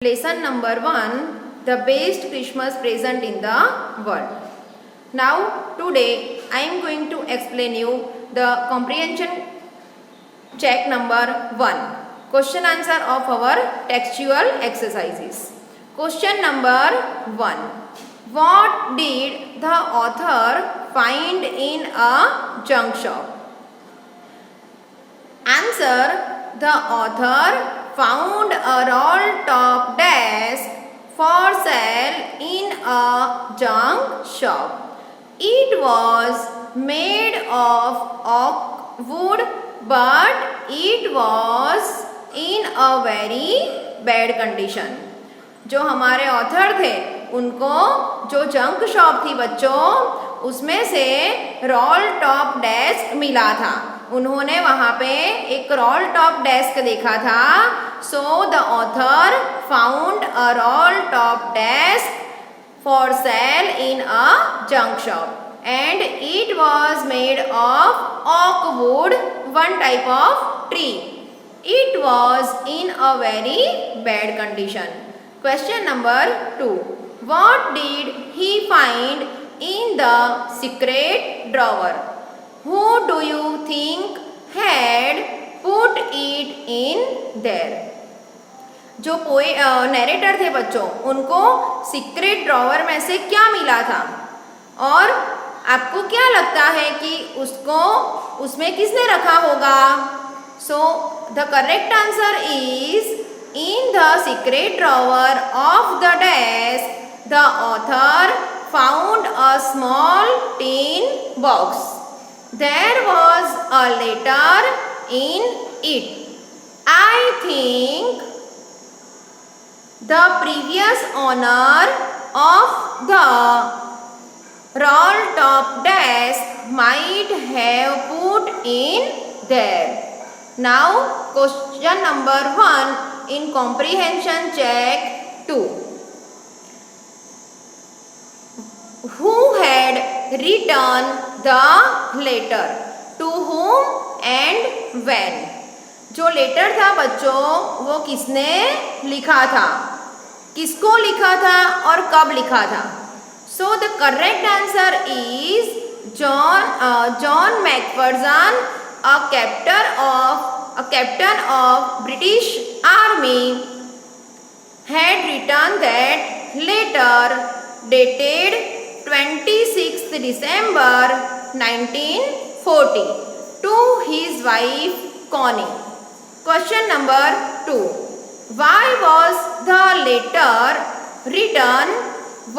Lesson number 1, the best Christmas present in the world. Now today I am going to explain you the comprehension check number 1. Question answer of our textual exercises. Question number 1. What did the author find in a junk shop? Answer. The author found a roll-top desk for sale in a junk shop. It was made of oak wood, but it was in a very bad condition. जो हमारे author थे उनको जो junk shop थी बच्चों उसमें से role top desk मिला था. उन्होंने वहाँ पे एक रोल टॉप डेस्क देखा था. So the author found a role top desk for sale in a junk shop and it was made of oak wood, one type of tree. It was in a very bad condition. Question number 2. What did he find in the secret drawer? Who do you think had put it in there? जो narrator थे बच्चों उनको secret drawer में से क्या मिला था और आपको क्या लगता है कि उसको उसमें किसने रखा होगा? So the correct answer is in the secret drawer of the desk the author found a small tin box. There was a letter in it. I think the previous owner of the roll top desk might have put in there. Now question number 1 in comprehension check 2. Who had written the letter? To whom and when? जो letter था बच्चों वो किसने लिखा था, किसको लिखा था और कब लिखा था? So the correct answer is John Macpherson, a captain of British Army, had written that letter dated 26th December 1940 to his wife Connie. Question number 2. Why was the letter written?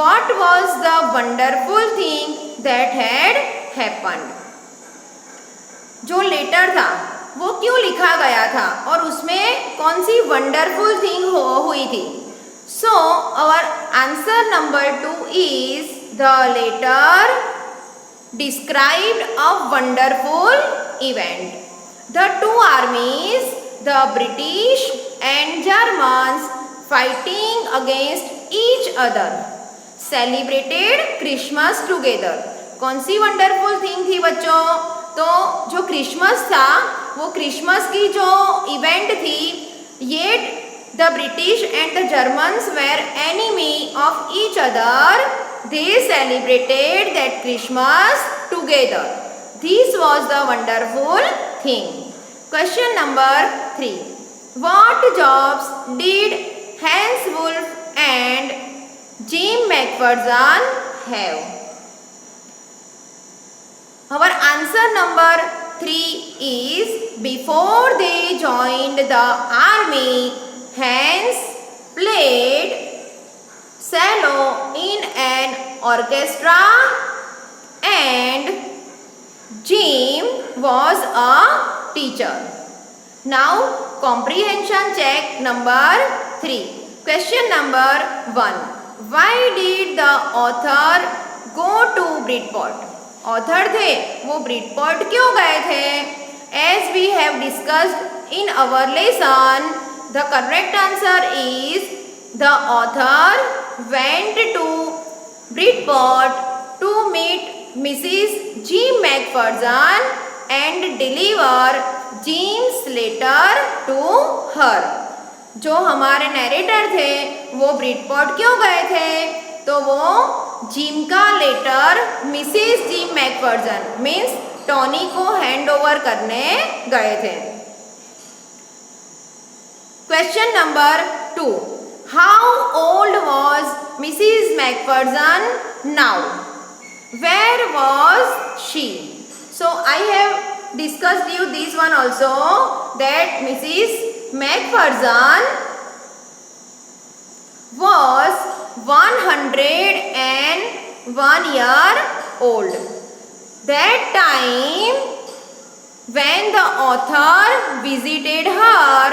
What was the wonderful thing that had happened? जो letter था वो क्यों लिखा गया था और उसमें कौन सी वंडरफुल थिंग हुई थी? So our answer number 2 is the letter described a wonderful event. The two armies, the British and Germans fighting against each other, celebrated Christmas together. कौन सी वंडरफुल थिंग थी बच्चों? तो जो क्रिसमस था वो क्रिसमस की जो इवेंट थी, ये the British and the Germans were enemy of each other, they celebrated that Christmas together. This was the wonderful thing. Question number 3. What jobs did Hans Wolf and Jim McPherson have? Our answer number 3 is before they joined the army, Hans played cello in an orchestra and Jim was a teacher. Now comprehension check number 3. Question number 1. Why did the author go to Bridport? Author थे वो Bridport क्यों गए थे? As we have discussed in our lesson, the correct answer is the author went to Bridport to meet Mrs Jim McPherson and deliver Jim's letter to her. जो हमारे narrator थे वो Bridport क्यों गए थे? तो वो जिम का letter Mrs Jim McPherson means Tony को हैंड ओवर करने गए थे। Question number 2, how old was Mrs McPherson now? Where was she? So I have discussed you this one also, that Mrs. McPherson was 101 year old. That time when the author visited her,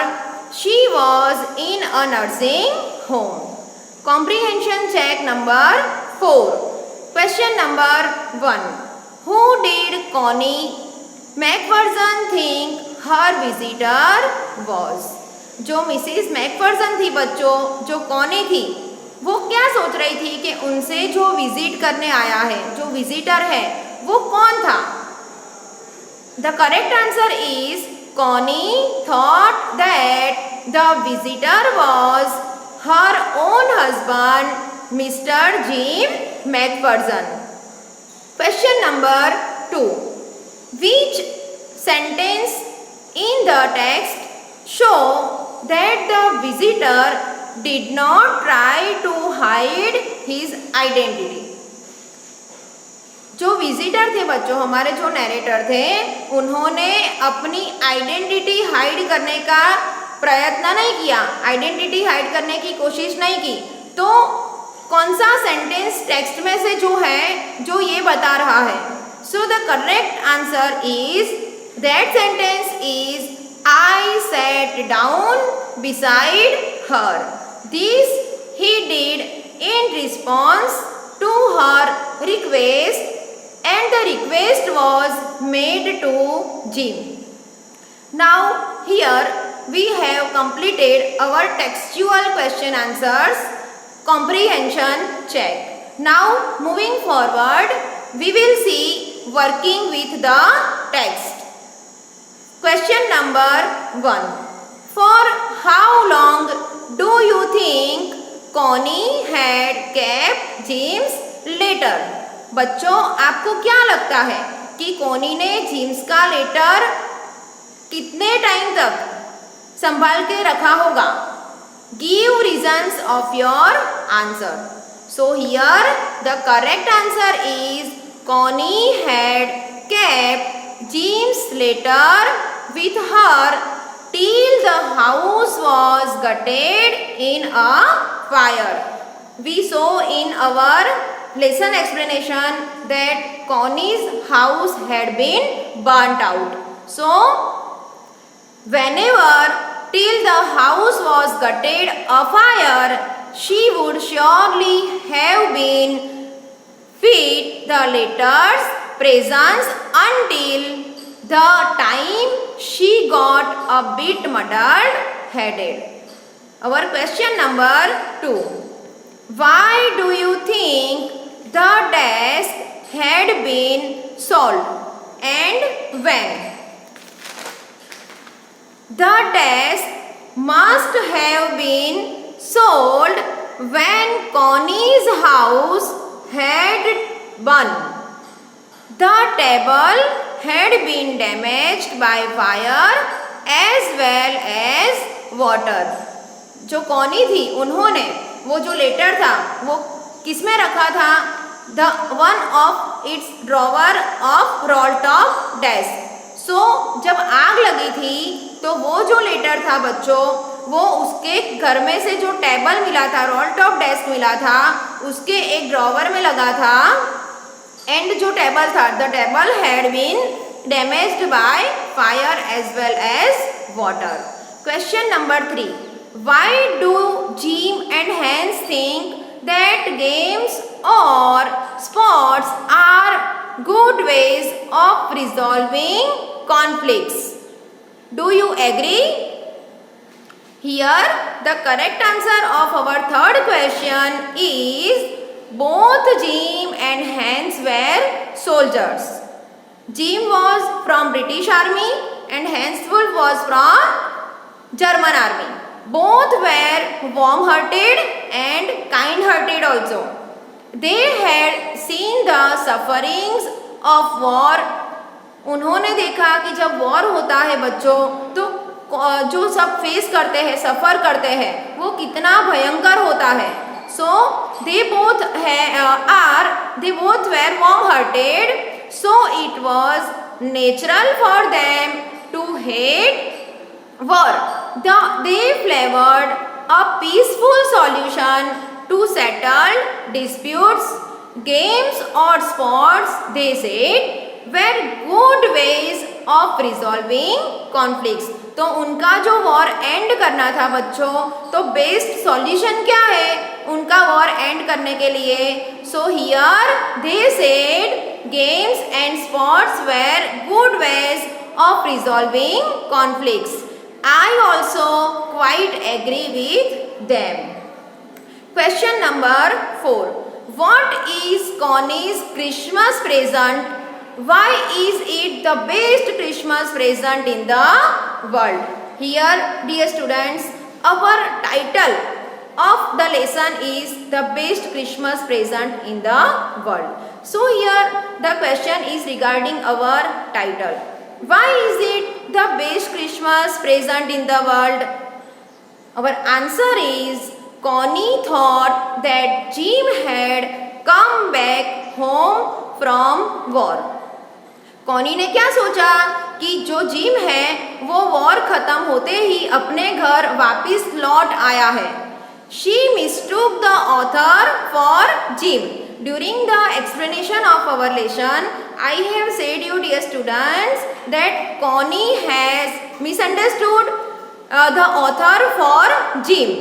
she was in a nursing home. Comprehension check number 4. Question number 1. Who did Connie Macpherson think her visitor was? जो Mrs Macpherson थी बच्चों, जो Connie थी, वो क्या सोच रही थी कि उनसे जो विजिट करने आया है, जो विजिटर है, वो कौन था? The correct answer is Connie thought that the visitor was her own husband mister gym Macpherson. Question number 2. Which sentence in the text show that the visitor did not try to hide his identity? जो visitor थे बच्चों, हमारे जो narrator थे, उन्होंने अपनी identity hide करने का प्रयत्न नहीं किया, आइडेंटिटी हाइड करने की कोशिश नहीं की। तो कौन सा सेंटेंस टेक्स्ट में से जो है, जो ये बता रहा है? So the correct answer is, that sentence is, I sat down beside her. This he did in response to her request, and the request was made to Jim. Now here we have completed our textual question answers comprehension check. Now moving forward, we will see working with the text. Question number 1. For how long do you think Connie had kept Jim's letter? बच्चों, आपको क्या लगता है कि कोनी ने gyms का letter कितने टाइम तक संभाल के रखा होगा? Give reasons of your answer. So here the correct answer is, Connie had kept Jim's letter with her till the house was gutted in a fire. We saw in our lesson explanation that Connie's house had been burnt out. So, whenever till the house was gutted a fire, she would surely have been feed the letters presents until the time she got a bit muddled headed. Our question number 2. Why do you think the desk had been sold and when? The desk must have been sold when Connie's house had burned. The table had been damaged by fire as well as water. जो Connie थी, उन्होंने वो जो letter था वो किस में रखा था? The one of its drawer of roll top desk. So जब आग लगी थी तो वो जो लेटर था बच्चों, वो उसके घर में से जो टेबल मिला था, रोल टॉप डेस्क मिला था, उसके एक ड्रॉवर में लगा था। एंड जो टेबल था, the table had been damaged by fire as well as water. Question number 3. Why do Jim and Hans think that games और sports are good ways of resolving conflicts? Do you agree? Here the correct answer of our third question is, both Jim and Hans were soldiers. Jim was from British Army and Hans Wolf was from German Army. Both were warm-hearted and kind-hearted also. They had seen the sufferings of war. उन्होंने देखा कि जब war होता है बच्चों तो जो सब फेस करते हैं, सफ़र करते हैं, वो कितना भयंकर होता है. So they both were warm-hearted. So it was natural for them to hate war. They flavored a peaceful solution to settle disputes. Games or sports, they said, were good ways of resolving conflicts. तो उनका जो war and करना था बच्चों, तो best solution क्या है उनका वॉर एंड करने के लिए? So here they said games and sports were good ways of resolving conflicts. I also quite agree with them. Question number 4. What is Connie's Christmas present? Why is it the best Christmas present in the world? Here, dear students, our title of the lesson is the best Christmas present in the world. So here the question is regarding our title. Why is it the best Christmas present in the world? Our answer is Connie thought that Jim had come back home from war. Connie ने क्या सोचा कि जो gym है वो war खत्म होते ही अपने घर वापस लौट आया है. She mistook the author for Jim. During the explanation of our lesson, I have said you dear students that Connie has misunderstood the author for Jim.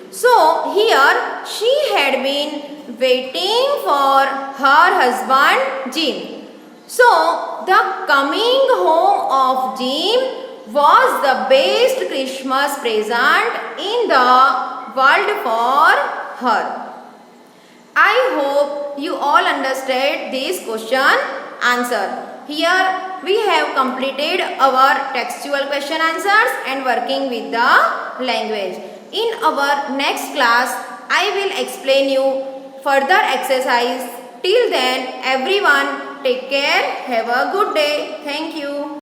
So here she had been waiting for her husband Jim. So the coming home of Jim was the best Christmas present in the world for her. I hope you all understood this question answer. Here we have completed our textual question answers and working with the language. In our next class, I will explain you further exercise. Till then, everyone, take care. Have a good day. Thank you.